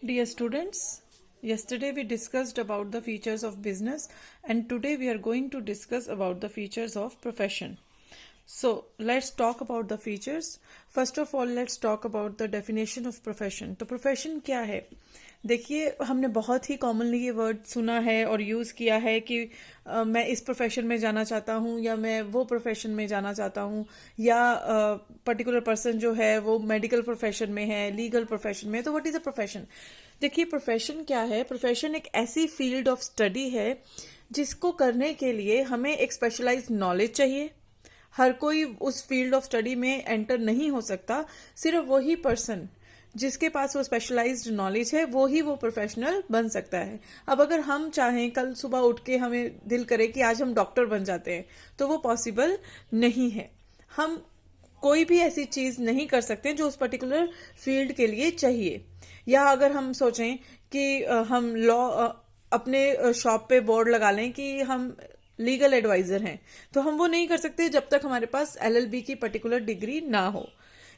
Dear students, yesterday we discussed about the features of business and today we are going to discuss about the features of profession. So let's talk about the features. First of all, let's talk about the definition of profession. तो profession क्या है? देखिए, हमने बहुत ही commonly ये word सुना है और यूज़ किया है कि मैं इस प्रोफेशन में जाना चाहता हूँ या मैं वो प्रोफेशन में जाना चाहता हूँ या पर्टिकुलर पर्सन जो है वो मेडिकल प्रोफेशन में है, लीगल प्रोफेशन में, तो व्हाट इज़ अ प्रोफेशन? देखिए, प्रोफेशन क्या है? प्रोफेशन एक ऐसी फील्ड ऑफ स्टडी है जिसको करने के लिए हमें एक स्पेशलाइज्ड नॉलेज चाहिए। हर कोई उस फील्ड ऑफ स्टडी में एंटर नहीं हो सकता। सिर्फ वही पर्सन जिसके पास वो स्पेशलाइज्ड नॉलेज है वो ही वो प्रोफेशनल बन सकता है। अब अगर हम चाहें कल सुबह उठ के हमें दिल करे कि आज हम डॉक्टर बन जाते हैं तो वो पॉसिबल नहीं है। हम कोई भी ऐसी चीज नहीं कर सकते जो उस पर्टिकुलर फील्ड के लिए चाहिए। या अगर हम सोचें कि हम लॉ अपने शॉप पे बोर्ड लगा लें कि हम लीगल एडवाइजर हैं, तो हम वो नहीं कर सकते जब तक हमारे पास LLB की पर्टिकुलर डिग्री ना हो।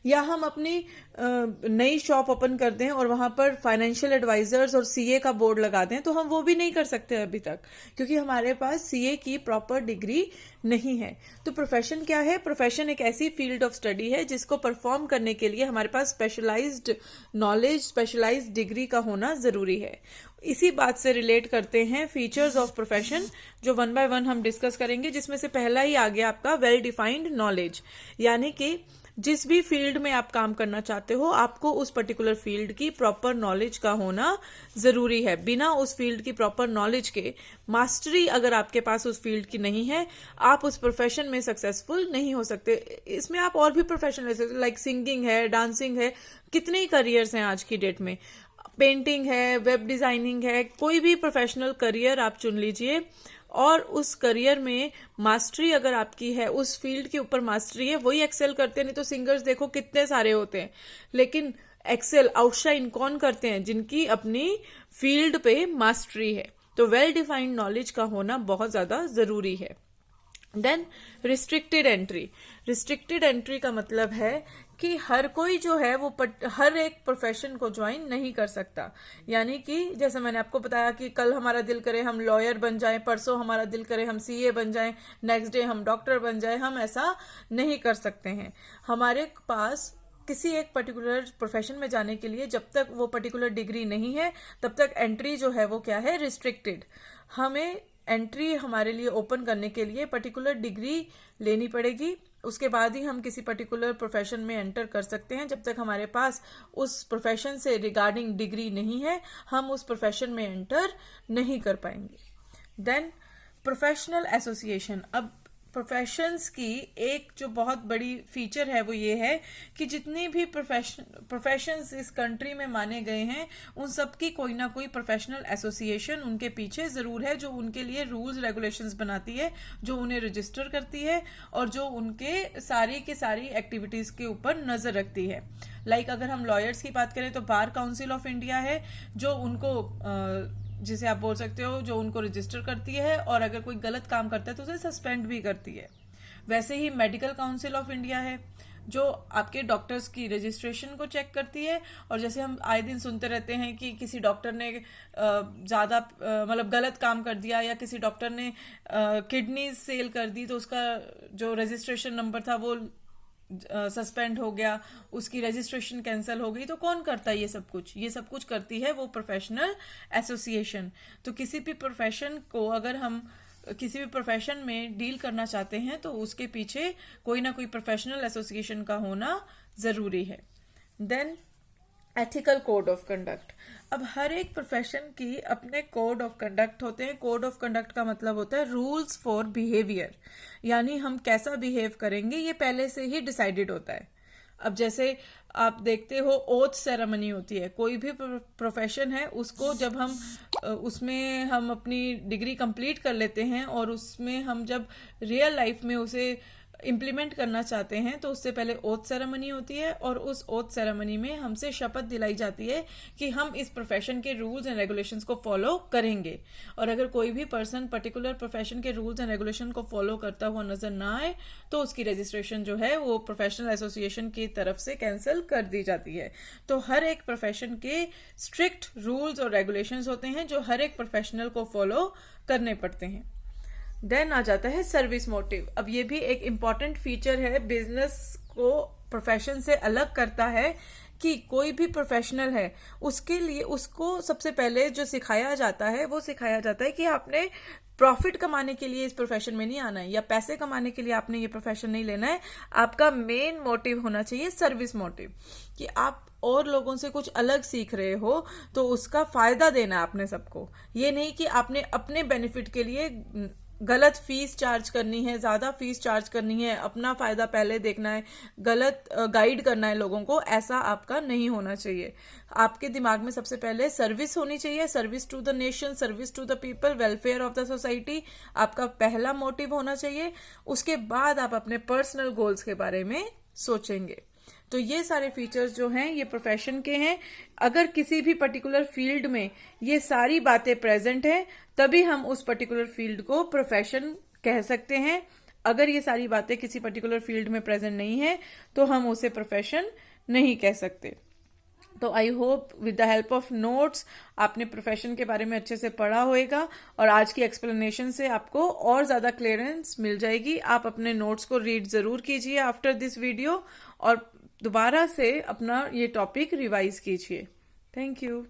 या हम अपनी नई शॉप ओपन कर दें और वहां पर फाइनेंशियल एडवाइजर्स और CA का बोर्ड लगा दें, तो हम वो भी नहीं कर सकते अभी तक, क्योंकि हमारे पास CA की प्रॉपर डिग्री नहीं है। तो प्रोफेशन क्या है? प्रोफेशन एक ऐसी फील्ड ऑफ स्टडी है जिसको परफॉर्म करने के लिए हमारे पास स्पेशलाइज्ड नॉलेज, स्पेशलाइज्ड डिग्री का होना जरूरी है। इसी बात से रिलेट करते हैं फीचर्स ऑफ प्रोफेशन, जो वन बाय वन हम डिस्कस करेंगे, जिसमें से पहला ही आ गया आपका वेल डिफाइंड नॉलेज। यानी कि जिस भी फील्ड में आप काम करना चाहते हो आपको उस पर्टिकुलर फील्ड की प्रॉपर नॉलेज का होना जरूरी है। बिना उस फील्ड की प्रॉपर नॉलेज के, मास्टरी अगर आपके पास उस फील्ड की नहीं है, आप उस प्रोफेशन में सक्सेसफुल नहीं हो सकते। इसमें आप और भी प्रोफेशन ले सकते हो, लाइक सिंगिंग है, डांसिंग है, कितने ही करियर्स हैं आज की डेट में, पेंटिंग है, वेब डिजाइनिंग है, कोई भी प्रोफेशनल करियर आप चुन लीजिए और उस करियर में मास्टरी अगर आपकी है, उस फील्ड के ऊपर मास्टरी है, वही एक्सेल करते हैं। नहीं तो सिंगर्स देखो कितने सारे होते हैं, लेकिन एक्सेल आउटशाइन कौन करते हैं? जिनकी अपनी फील्ड पे मास्टरी है। तो वेल डिफाइंड नॉलेज का होना बहुत ज्यादा जरूरी है। Then restricted entry. Restricted entry का मतलब है कि हर कोई जो है वो हर एक प्रोफेशन को ज्वाइन नहीं कर सकता। यानी कि जैसे मैंने आपको बताया कि कल हमारा दिल करे हम लॉयर बन जाएं, परसों हमारा दिल करे हम CA बन जाएं, नेक्स्ट डे हम डॉक्टर बन जाएं, हम ऐसा नहीं कर सकते हैं। हमारे पास किसी एक पर्टिकुलर प्रोफेशन में जाने के लिए जब तक वो पर्टिकुलर डिग्री नहीं है तब तक एंट्री जो है वो क्या है? रिस्ट्रिक्टेड। हमें एंट्री हमारे लिए ओपन करने के लिए पर्टिकुलर डिग्री लेनी पड़ेगी, उसके बाद ही हम किसी पर्टिकुलर प्रोफेशन में एंटर कर सकते हैं। जब तक हमारे पास उस प्रोफेशन से रिगार्डिंग डिग्री नहीं है हम उस प्रोफेशन में एंटर नहीं कर पाएंगे। Then professional association. अब प्रोफेशंस की एक जो बहुत बड़ी फीचर है वो ये है कि जितनी भी प्रोफेशंस इस कंट्री में माने गए हैं उन सब की कोई ना कोई प्रोफेशनल एसोसिएशन उनके पीछे जरूर है, जो उनके लिए रूल्स रेगुलेशंस बनाती है, जो उन्हें रजिस्टर करती है और जो उनके सारी की सारी एक्टिविटीज के ऊपर नजर रखती है। लाइक अगर हम लॉयर्स की बात करें तो बार काउंसिल ऑफ इंडिया है जो उनको जिसे आप बोल सकते हो जो उनको रजिस्टर करती है, और अगर कोई गलत काम करता है तो उसे सस्पेंड भी करती है। वैसे ही मेडिकल काउंसिल ऑफ इंडिया है जो आपके डॉक्टर्स की रजिस्ट्रेशन को चेक करती है। और जैसे हम आए दिन सुनते रहते हैं कि किसी डॉक्टर ने ज्यादा मतलब गलत काम कर दिया या किसी डॉक्टर ने किडनी सेल कर दी तो उसका जो रजिस्ट्रेशन नंबर था वो सस्पेंड हो गया, उसकी रजिस्ट्रेशन कैंसिल हो गई। तो कौन करता है ये सब कुछ? ये सब कुछ करती है वो प्रोफेशनल एसोसिएशन। तो किसी भी प्रोफेशन को अगर हम किसी भी प्रोफेशन में डील करना चाहते हैं तो उसके पीछे कोई ना कोई प्रोफेशनल एसोसिएशन का होना जरूरी है। Then ethical code of conduct. अब हर एक प्रोफेशन की अपने कोड ऑफ कंडक्ट होते हैं। कोड ऑफ कंडक्ट का मतलब होता है रूल्स फॉर बिहेवियर, यानी हम कैसा बिहेव करेंगे ये पहले से ही डिसाइडेड होता है। अब जैसे आप देखते हो ओथ सेरेमनी होती है, कोई भी प्रोफेशन है उसको जब हम उसमें हम अपनी डिग्री कंप्लीट कर लेते हैं और उसमें हम जब रियल लाइफ में उसे इम्प्लीमेंट करना चाहते हैं तो उससे पहले ओथ सेरेमनी होती है, और उस ओथ सेरेमनी में हमसे शपथ दिलाई जाती है कि हम इस प्रोफेशन के रूल्स एंड रेगुलेशंस को फॉलो करेंगे। और अगर कोई भी पर्सन पर्टिकुलर प्रोफेशन के रूल्स एंड रेगुलेशन को फॉलो करता हुआ नजर ना आए तो उसकी रजिस्ट्रेशन जो है वो प्रोफेशनल एसोसिएशन की तरफ से कैंसिल कर दी जाती है। तो हर एक प्रोफेशन के स्ट्रिक्ट रूल्स और रेगुलेशंस होते हैं जो हर एक प्रोफेशनल को फॉलो करने पड़ते हैं। देन आ जाता है सर्विस मोटिव। अब ये भी एक इम्पॉर्टेंट फीचर है, बिजनेस को प्रोफेशन से अलग करता है कि कोई भी प्रोफेशनल है उसके लिए उसको सबसे पहले जो सिखाया जाता है वो सिखाया जाता है कि आपने प्रॉफिट कमाने के लिए इस प्रोफेशन में नहीं आना है या पैसे कमाने के लिए आपने ये प्रोफेशन नहीं लेना है। आपका मेन मोटिव होना चाहिए सर्विस मोटिव, कि आप और लोगों से कुछ अलग सीख रहे हो तो उसका फायदा देना है आपने सबको। ये नहीं कि आपने अपने बेनिफिट के लिए गलत फीस चार्ज करनी है, ज्यादा फीस चार्ज करनी है, अपना फायदा पहले देखना है, गलत गाइड करना है लोगों को। ऐसा आपका नहीं होना चाहिए। आपके दिमाग में सबसे पहले सर्विस होनी चाहिए, service to the nation, service to the people, welfare of the society आपका पहला मोटिव होना चाहिए। उसके बाद आप अपने पर्सनल गोल्स के बारे में सोचेंगे। तो ये सारे फीचर्स जो हैं ये प्रोफेशन के हैं। अगर किसी भी पर्टिकुलर फील्ड में ये सारी बातें प्रेजेंट हैं तभी हम उस पर्टिकुलर फील्ड को प्रोफेशन कह सकते हैं। अगर ये सारी बातें किसी पर्टिकुलर फील्ड में प्रेजेंट नहीं है तो हम उसे प्रोफेशन नहीं कह सकते। तो I hope with the help of notes आपने प्रोफेशन के बारे में अच्छे से पढ़ा होगा और आज की एक्सप्लेनेशन से आपको और ज्यादा क्लियरेंस मिल जाएगी। आप अपने नोट्स को रीड जरूर कीजिए आफ्टर दिस वीडियो और दोबारा से अपना ये टॉपिक रिवाइज कीजिए। Thank you.